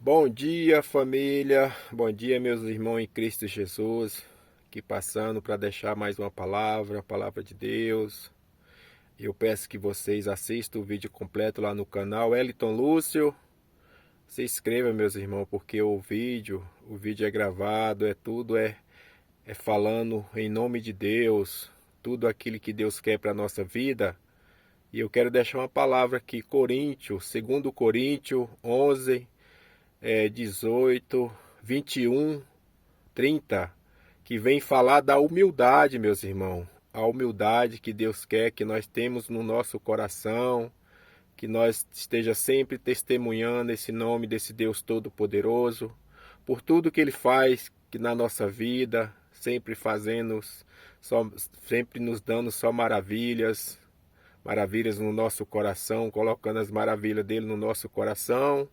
Bom dia, família. Bom dia, meus irmãos em Cristo Jesus. Aqui passando para deixar mais uma palavra, a palavra de Deus. Eu peço que vocês assistam o vídeo completo lá no canal Eliton Lúcio. Se inscreva, meus irmãos, porque o vídeo é gravado, é falando em nome de Deus, tudo aquilo que Deus quer para a nossa vida. E eu quero deixar uma palavra aqui, Coríntios, 2 Coríntios 11, 18, 21, 30, que vem falar da humildade, meus irmãos. A humildade que Deus quer que nós temos no nosso coração, que nós esteja sempre testemunhando esse nome desse Deus Todo-Poderoso, por tudo que Ele faz que na nossa vida, sempre fazendo, sempre nos dando só maravilhas, maravilhas no nosso coração, colocando as maravilhas dele no nosso coração.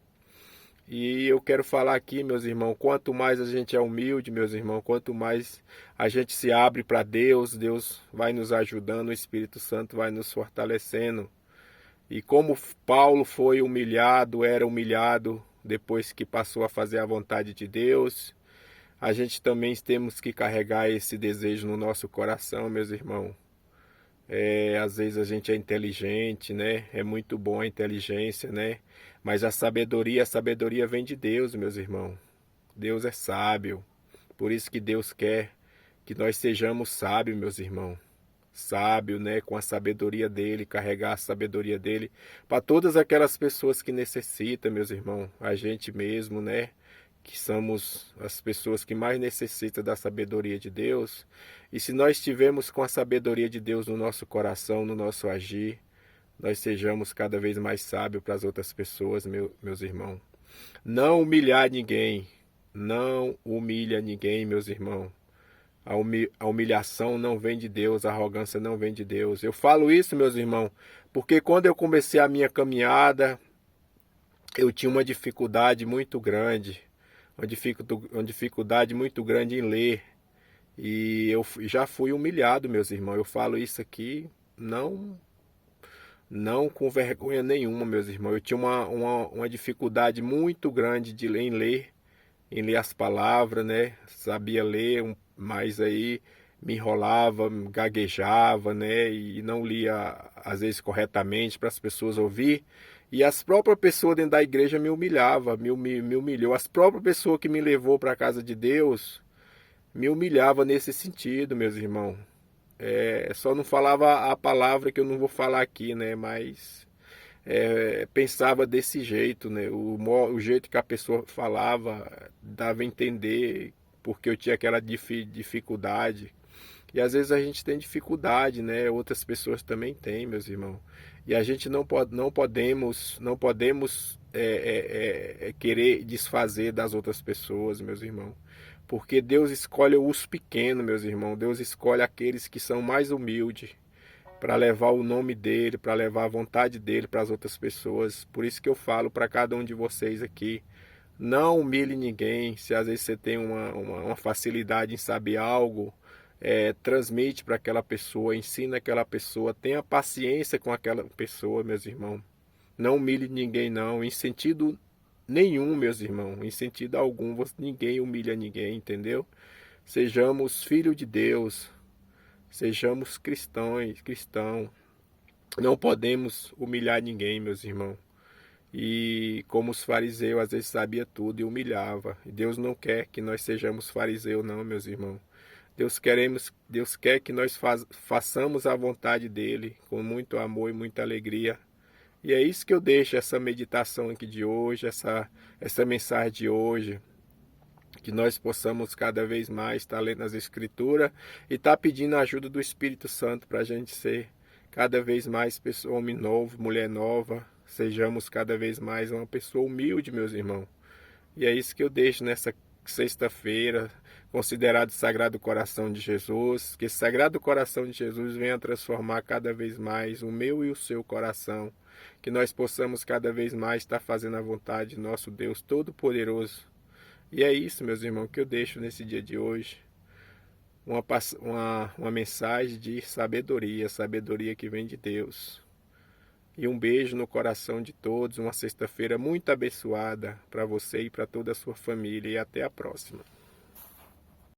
E eu quero falar aqui, meus irmãos, quanto mais a gente é humilde, meus irmãos, quanto mais a gente se abre para Deus, Deus vai nos ajudando, o Espírito Santo vai nos fortalecendo. E como Paulo foi humilhado, era humilhado depois que passou a fazer a vontade de Deus, a gente também temos que carregar esse desejo no nosso coração, meus irmãos. Às vezes a gente é inteligente, né? É muito bom a inteligência, né? Mas a sabedoria vem de Deus, meus irmãos. Deus é sábio. Por isso que Deus quer que nós sejamos sábios, meus irmãos. Sábio, né? Com a sabedoria dele, carregar a sabedoria dele para todas aquelas pessoas que necessitam, meus irmãos. A gente mesmo, né? Que somos as pessoas que mais necessitam da sabedoria de Deus. E se nós estivermos com a sabedoria de Deus no nosso coração, no nosso agir, nós sejamos cada vez mais sábios para as outras pessoas, meus irmãos. Não humilhar ninguém. Não humilha ninguém, meus irmãos. A humilhação não vem de Deus, a arrogância não vem de Deus. Eu falo isso, meus irmãos, porque quando eu comecei a minha caminhada, eu tinha uma dificuldade muito grande. Uma dificuldade muito grande em ler. E eu já fui humilhado, meus irmãos. Eu falo isso aqui não com vergonha nenhuma, meus irmãos. Eu tinha uma dificuldade muito grande em ler as palavras, né? Sabia ler, mas aí me enrolava, gaguejava, né? E não lia às vezes corretamente para as pessoas ouvir. E as próprias pessoas dentro da igreja me humilhava, me humilhou. As próprias pessoas que me levou para a casa de Deus me humilhava nesse sentido, meus irmãos. Só não falava a palavra que eu não vou falar aqui, né? Mas pensava desse jeito, né? O jeito que a pessoa falava dava a entender porque eu tinha aquela dificuldade. E às vezes a gente tem dificuldade, né? Outras pessoas também têm, meus irmãos. E a gente não podemos querer desfazer das outras pessoas, meus irmãos. Porque Deus escolhe os pequenos, meus irmãos. Deus escolhe aqueles que são mais humildes para levar o nome dele, para levar a vontade dele para as outras pessoas. Por isso que eu falo para cada um de vocês aqui, não humilhe ninguém. Se às vezes você tem uma facilidade em saber algo, transmite para aquela pessoa, ensina aquela pessoa, tenha paciência com aquela pessoa, meus irmãos. Não humilhe ninguém não, em sentido nenhum, meus irmãos, em sentido algum, ninguém humilha ninguém, entendeu? Sejamos filhos de Deus, sejamos cristãos. Não podemos humilhar ninguém, meus irmãos. E como os fariseus às vezes sabia tudo e humilhava. E Deus não quer que nós sejamos fariseus não, meus irmãos. Deus quer que nós façamos a vontade dele com muito amor e muita alegria. E é isso que eu deixo essa meditação aqui de hoje, essa mensagem de hoje. Que nós possamos cada vez mais estar lendo as Escrituras e estar pedindo a ajuda do Espírito Santo para a gente ser cada vez mais pessoa, homem novo, mulher nova. Sejamos cada vez mais uma pessoa humilde, meus irmãos. E é isso que eu deixo nessa sexta-feira, considerado Sagrado Coração de Jesus. Que esse Sagrado Coração de Jesus venha transformar cada vez mais o meu e o seu coração. Que nós possamos cada vez mais estar fazendo a vontade de nosso Deus Todo-Poderoso. E é isso, meus irmãos, que eu deixo nesse dia de hoje. Uma mensagem de sabedoria, sabedoria que vem de Deus. E um beijo no coração de todos, uma sexta-feira muito abençoada para você e para toda a sua família. E até a próxima.